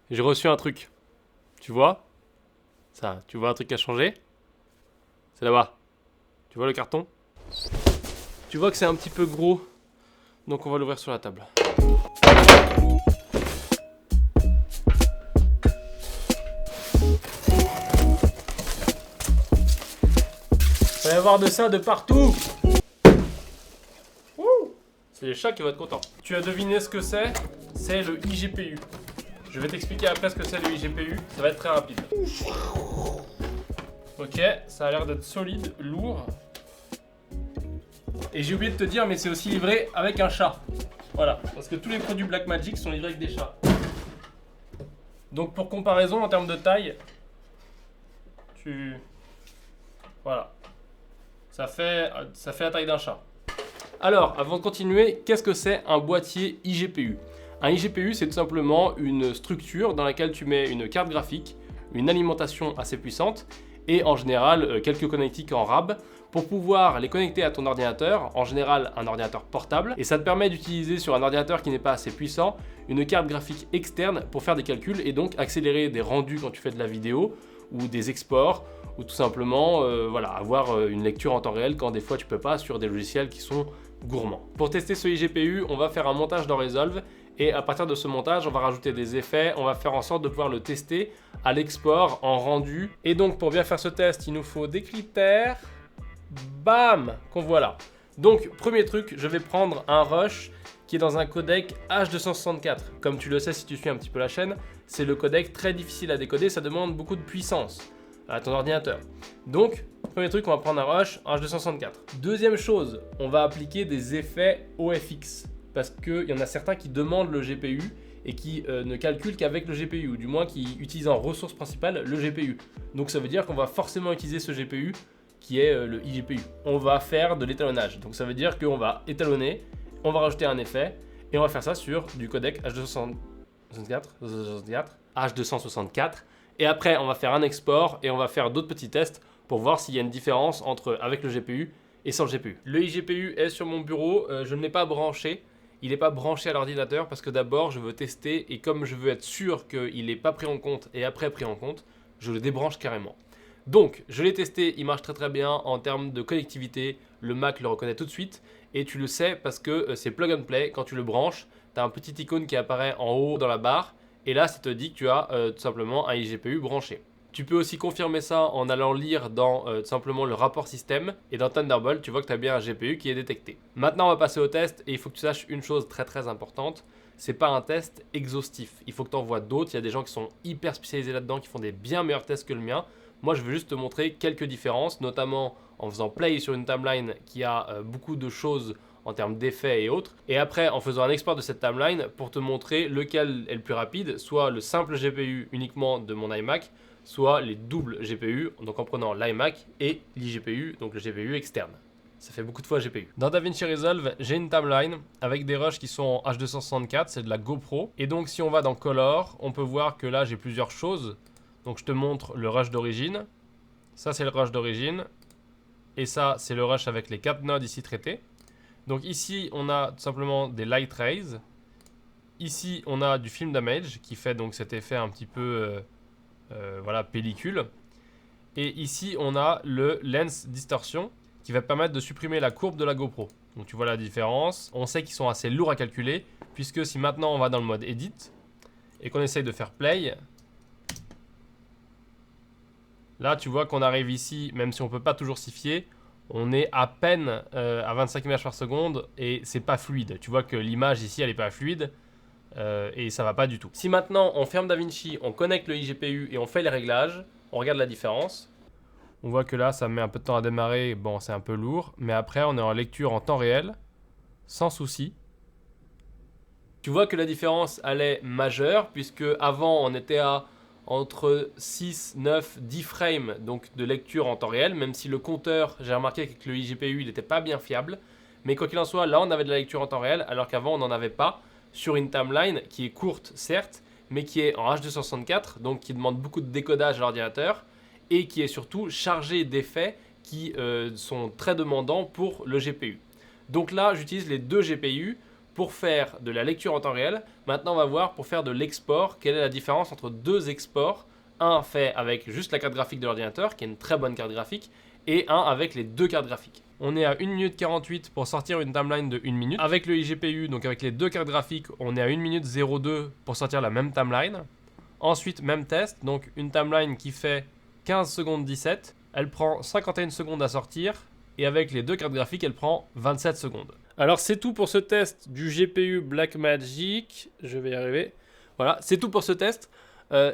J'ai reçu un truc. Tu vois? Ça, tu vois un truc qui a changé? C'est là-bas. Tu vois le carton? Tu vois que c'est un petit peu gros, donc on va l'ouvrir sur la table. Il va y avoir de ça de partout. Ouh, c'est les chats qui vont être contents. Tu as deviné ce que c'est? C'est le iGPU. Je vais t'expliquer après ce que c'est le iGPU, ça va être très rapide. Ok, ça a l'air d'être solide, lourd. Et j'ai oublié de te dire, mais c'est aussi livré avec un chat. Voilà, parce que tous les produits Blackmagic sont livrés avec des chats. Donc pour comparaison, en termes de taille, voilà. Ça fait la taille d'un chat. Alors, avant de continuer, qu'est-ce que c'est un boîtier iGPU? Un iGPU, c'est tout simplement une structure dans laquelle tu mets une carte graphique, une alimentation assez puissante et en général quelques connectiques en RAB pour pouvoir les connecter à ton ordinateur, en général un ordinateur portable, et ça te permet d'utiliser sur un ordinateur qui n'est pas assez puissant une carte graphique externe pour faire des calculs et donc accélérer des rendus quand tu fais de la vidéo ou des exports ou tout simplement voilà, avoir une lecture en temps réel quand des fois tu peux pas sur des logiciels qui sont gourmands. Pour tester ce iGPU, on va faire un montage dans Resolve et à partir de ce montage, on va rajouter des effets, on va faire en sorte de pouvoir le tester à l'export, en rendu. Et donc pour bien faire ce test, il nous faut des critères, bam, qu'on voit là. Donc premier truc, je vais prendre un rush qui est dans un codec H264. Comme tu le sais si tu suis un petit peu la chaîne, c'est le codec très difficile à décoder, ça demande beaucoup de puissance à ton ordinateur. Donc, premier truc, on va prendre un rush H264. Deuxième chose, on va appliquer des effets OFX parce qu'il y en a certains qui demandent le GPU et qui ne calculent qu'avec le GPU, ou du moins qui utilisent en ressource principale le GPU. Donc ça veut dire qu'on va forcément utiliser ce GPU qui est le iGPU. On va faire de l'étalonnage, donc ça veut dire qu'on va étalonner, on va rajouter un effet et on va faire ça sur du codec H264. Et après, on va faire un export et on va faire d'autres petits tests pour voir s'il y a une différence entre avec le GPU et sans le GPU. Le iGPU est sur mon bureau, je ne l'ai pas branché. Il n'est pas branché à l'ordinateur parce que d'abord, je veux tester et comme je veux être sûr qu'il n'est pas pris en compte et après pris en compte, je le débranche carrément. Donc, je l'ai testé, il marche très très bien en termes de connectivité. Le Mac le reconnaît tout de suite et tu le sais parce que c'est plug and play. Quand tu le branches, tu as un petit icône qui apparaît en haut dans la barre. Et là, ça te dit que tu as tout simplement un iGPU branché. Tu peux aussi confirmer ça en allant lire dans tout simplement le rapport système. Et dans Thunderbolt, tu vois que tu as bien un GPU qui est détecté. Maintenant, on va passer au test. Et il faut que tu saches une chose très très importante. C'est pas un test exhaustif. Il faut que tu en vois d'autres. Il y a des gens qui sont hyper spécialisés là-dedans, qui font des bien meilleurs tests que le mien. Moi, je veux juste te montrer quelques différences, notamment en faisant play sur une timeline qui a beaucoup de choses en termes d'effets et autres. Et après, en faisant un export de cette timeline pour te montrer lequel est le plus rapide, soit le simple GPU uniquement de mon iMac, soit les doubles GPU, donc en prenant l'iMac et l'iGPU, donc le GPU externe. Ça fait beaucoup de fois GPU. Dans DaVinci Resolve, j'ai une timeline avec des rushs qui sont en H264, c'est de la GoPro. Et donc si on va dans Color, on peut voir que là j'ai plusieurs choses. Donc je te montre le rush d'origine. Ça c'est le rush d'origine. Et ça c'est le rush avec les 4 nodes ici traités. Donc ici, on a tout simplement des light rays. Ici, on a du film damage qui fait donc cet effet un petit peu voilà, pellicule. Et ici, on a le lens distortion qui va permettre de supprimer la courbe de la GoPro. Donc tu vois la différence. On sait qu'ils sont assez lourds à calculer puisque si maintenant on va dans le mode edit et qu'on essaye de faire play, là tu vois qu'on arrive ici, même si on ne peut pas toujours s'y fier, on est à peine à 25 images par seconde et c'est pas fluide. Tu vois que l'image ici elle est pas fluide et ça va pas du tout. Si maintenant on ferme DaVinci, on connecte le iGPU et on fait les réglages, on regarde la différence. On voit que là ça met un peu de temps à démarrer, bon c'est un peu lourd, mais après on est en lecture en temps réel, sans souci. Tu vois que la différence elle est majeure puisque avant on était à entre 6, 9, 10 frames donc de lecture en temps réel, même si le compteur, j'ai remarqué que le iGPU il n'était pas bien fiable. Mais quoi qu'il en soit, là on avait de la lecture en temps réel, alors qu'avant on n'en avait pas, sur une timeline qui est courte certes, mais qui est en H264, donc qui demande beaucoup de décodage à l'ordinateur, et qui est surtout chargée d'effets qui sont très demandants pour le GPU. Donc là j'utilise les deux GPU pour faire de la lecture en temps réel. Maintenant, on va voir pour faire de l'export, quelle est la différence entre deux exports. Un fait avec juste la carte graphique de l'ordinateur, qui est une très bonne carte graphique, et un avec les deux cartes graphiques. On est à 1 minute 48 pour sortir une timeline de 1 minute. Avec le iGPU, donc avec les deux cartes graphiques, on est à 1 minute 02 pour sortir la même timeline. Ensuite, même test, donc une timeline qui fait 15 secondes 17. Elle prend 51 secondes à sortir. Et avec les deux cartes graphiques, elle prend 27 secondes. Alors c'est tout pour ce test du GPU Blackmagic. Je vais y arriver. Voilà, c'est tout pour ce test.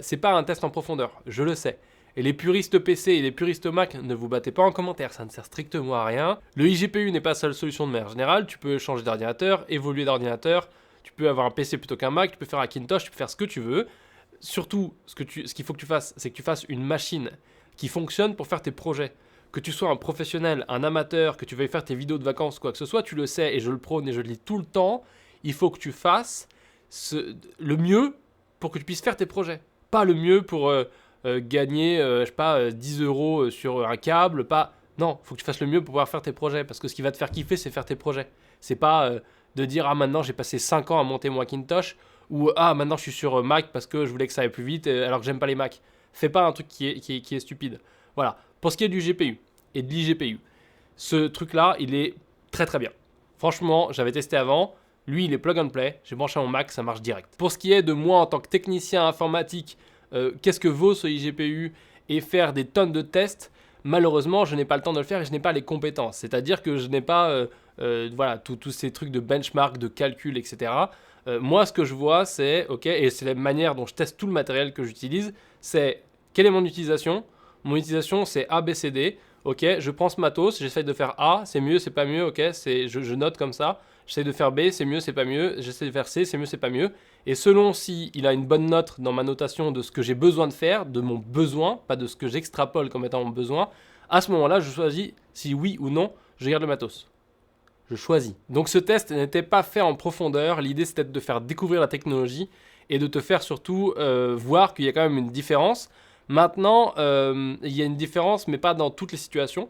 C'est pas un test en profondeur, je le sais. Et les puristes PC et les puristes Mac, ne vous battez pas en commentaire, ça ne sert strictement à rien. Le iGPU n'est pas la seule solution de manière générale. Tu peux changer d'ordinateur, évoluer d'ordinateur. Tu peux avoir un PC plutôt qu'un Mac, tu peux faire un Macintosh, tu peux faire ce que tu veux. Surtout, ce qu'il faut que tu fasses, c'est que tu fasses une machine qui fonctionne pour faire tes projets. Que tu sois un professionnel, un amateur, que tu veuilles faire tes vidéos de vacances, quoi que ce soit, tu le sais et je le prône et je le dis tout le temps, il faut que tu fasses le mieux pour que tu puisses faire tes projets. Pas le mieux pour gagner, je sais pas, 10 € sur un câble, pas... Non, il faut que tu fasses le mieux pour pouvoir faire tes projets, parce que ce qui va te faire kiffer, c'est faire tes projets. C'est pas de dire, ah maintenant j'ai passé 5 ans à monter mon Macintosh, ou ah maintenant je suis sur Mac parce que je voulais que ça aille plus vite alors que j'aime pas les Mac. Fais pas un truc qui est stupide. Voilà. Pour ce qui est du GPU et de l'iGPU, ce truc-là, il est très très bien. Franchement, j'avais testé avant. Lui, il est plug and play. J'ai branché mon Mac, ça marche direct. Pour ce qui est de moi en tant que technicien informatique, qu'est-ce que vaut ce iGPU et faire des tonnes de tests, malheureusement, je n'ai pas le temps de le faire et je n'ai pas les compétences. C'est-à-dire que je n'ai pas voilà, tous ces trucs de benchmark, de calcul, etc. Moi, ce que je vois, c'est, ok, et c'est la manière dont je teste tout le matériel que j'utilise, c'est quelle est mon utilisation. Mon utilisation, c'est A, B, C, D. Ok, je prends ce matos, j'essaie de faire A, c'est mieux, c'est pas mieux. Ok, je note comme ça. J'essaie de faire B, c'est mieux, c'est pas mieux. J'essaie de faire C, c'est mieux, c'est pas mieux. Et selon si il a une bonne note dans ma notation de ce que j'ai besoin de faire, de mon besoin, pas de ce que j'extrapole comme étant mon besoin, à ce moment-là, je choisis si oui ou non je garde le matos. Je choisis. Donc ce test n'était pas fait en profondeur. L'idée, c'était de te faire découvrir la technologie et de te faire surtout voir qu'il y a quand même une différence. Maintenant, il y a une différence, mais pas dans toutes les situations.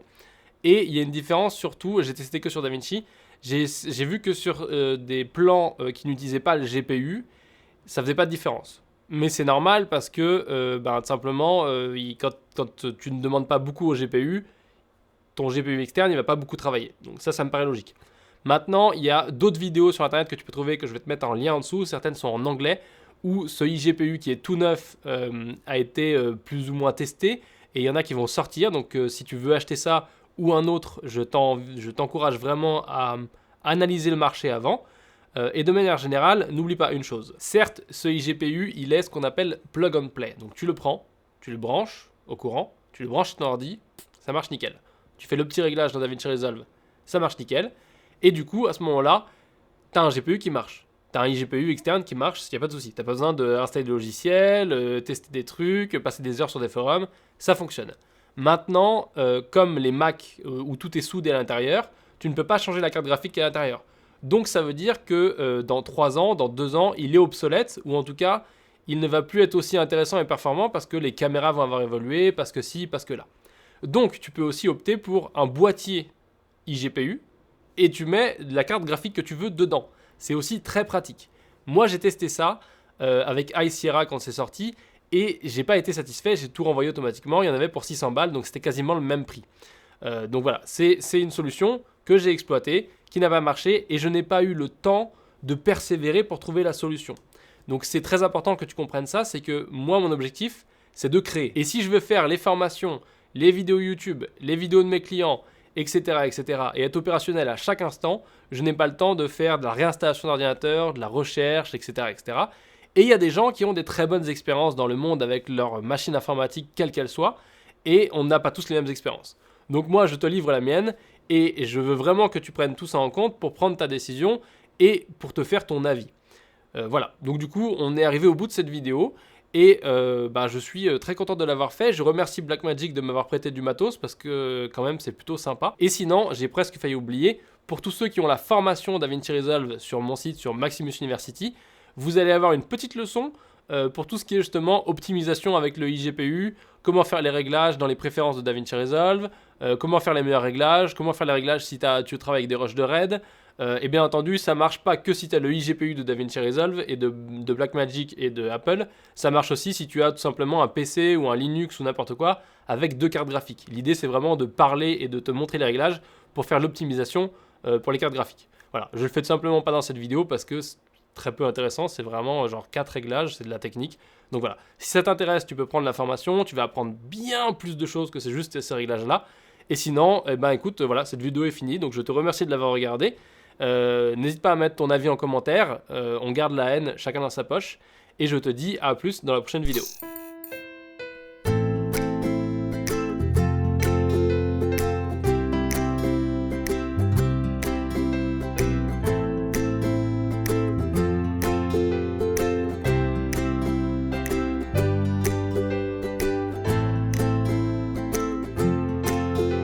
Et il y a une différence surtout, j'ai testé que sur DaVinci, j'ai vu que sur des plans qui n'utilisaient pas le GPU, ça faisait pas de différence. Mais c'est normal parce que, tout simplement, quand tu ne demandes pas beaucoup au GPU, ton GPU externe, il va pas beaucoup travailler. Donc ça me paraît logique. Maintenant, il y a d'autres vidéos sur Internet que tu peux trouver, que je vais te mettre en lien en dessous. Certaines sont en anglais, où ce iGPU qui est tout neuf a été plus ou moins testé. Et il y en a qui vont sortir. Donc si tu veux acheter ça ou un autre, je t'encourage vraiment à analyser le marché avant. Et de manière générale, n'oublie pas une chose. Certes, ce iGPU, il est ce qu'on appelle plug and play. Donc tu le prends, tu le branches au courant, tu le branches sur ton ordi, ça marche nickel. Tu fais le petit réglage dans DaVinci Resolve, ça marche nickel. Et du coup, à ce moment-là, tu as un GPU qui marche. Tu as un iGPU externe qui marche, il n'y a pas de souci. Tu n'as pas besoin d'installer des logiciels, tester des trucs, passer des heures sur des forums. Ça fonctionne. Maintenant, comme les Mac où tout est soudé à l'intérieur, tu ne peux pas changer la carte graphique à l'intérieur. Donc ça veut dire que dans 3 ans, dans 2 ans, il est obsolète, ou en tout cas, il ne va plus être aussi intéressant et performant parce que les caméras vont avoir évolué, parce que ci, parce que là. Donc tu peux aussi opter pour un boîtier iGPU, et tu mets la carte graphique que tu veux dedans. C'est aussi très pratique. Moi, j'ai testé ça avec High Sierra quand c'est sorti et j'ai pas été satisfait. J'ai tout renvoyé automatiquement. Il y en avait pour 600 balles, donc c'était quasiment le même prix. Donc voilà, c'est une solution que j'ai exploitée, qui n'a pas marché et je n'ai pas eu le temps de persévérer pour trouver la solution. Donc c'est très important que tu comprennes ça. C'est que moi, mon objectif, c'est de créer. Et si je veux faire les formations, les vidéos YouTube, les vidéos de mes clients, etc., et être opérationnel à chaque instant, je n'ai pas le temps de faire de la réinstallation d'ordinateur, de la recherche, etc., etc. Et il y a des gens qui ont des très bonnes expériences dans le monde avec leur machine informatique, quelle qu'elle soit, et on n'a pas tous les mêmes expériences. Donc moi, je te livre la mienne, et je veux vraiment que tu prennes tout ça en compte pour prendre ta décision et pour te faire ton avis. Voilà, donc du coup, on est arrivé au bout de cette vidéo. Et je suis très content de l'avoir fait. Je remercie Blackmagic de m'avoir prêté du matos parce que quand même c'est plutôt sympa. Et sinon, j'ai presque failli oublier, pour tous ceux qui ont la formation DaVinci Resolve sur mon site, sur Maximus University, vous allez avoir une petite leçon pour tout ce qui est justement optimisation avec le iGPU, comment faire les réglages dans les préférences de DaVinci Resolve, comment faire les meilleurs réglages, comment faire les réglages si tu travailles avec des rushs de RAID, Et bien entendu, ça marche pas que si tu as le iGPU de DaVinci Resolve et de Blackmagic et de Apple. Ça marche aussi si tu as tout simplement un PC ou un Linux ou n'importe quoi avec 2 cartes graphiques. L'idée, c'est vraiment de parler et de te montrer les réglages pour faire l'optimisation pour les cartes graphiques. Voilà, je le fais tout simplement pas dans cette vidéo parce que c'est très peu intéressant. C'est vraiment genre 4 réglages, c'est de la technique. Donc voilà, si ça t'intéresse, tu peux prendre la formation. Tu vas apprendre bien plus de choses que c'est juste ces réglages-là. Et sinon, eh ben écoute, voilà, cette vidéo est finie. Donc je te remercie de l'avoir regardée. N'hésite pas à mettre ton avis en commentaire. On garde la haine chacun dans sa poche. Et je te dis à plus dans la prochaine vidéo.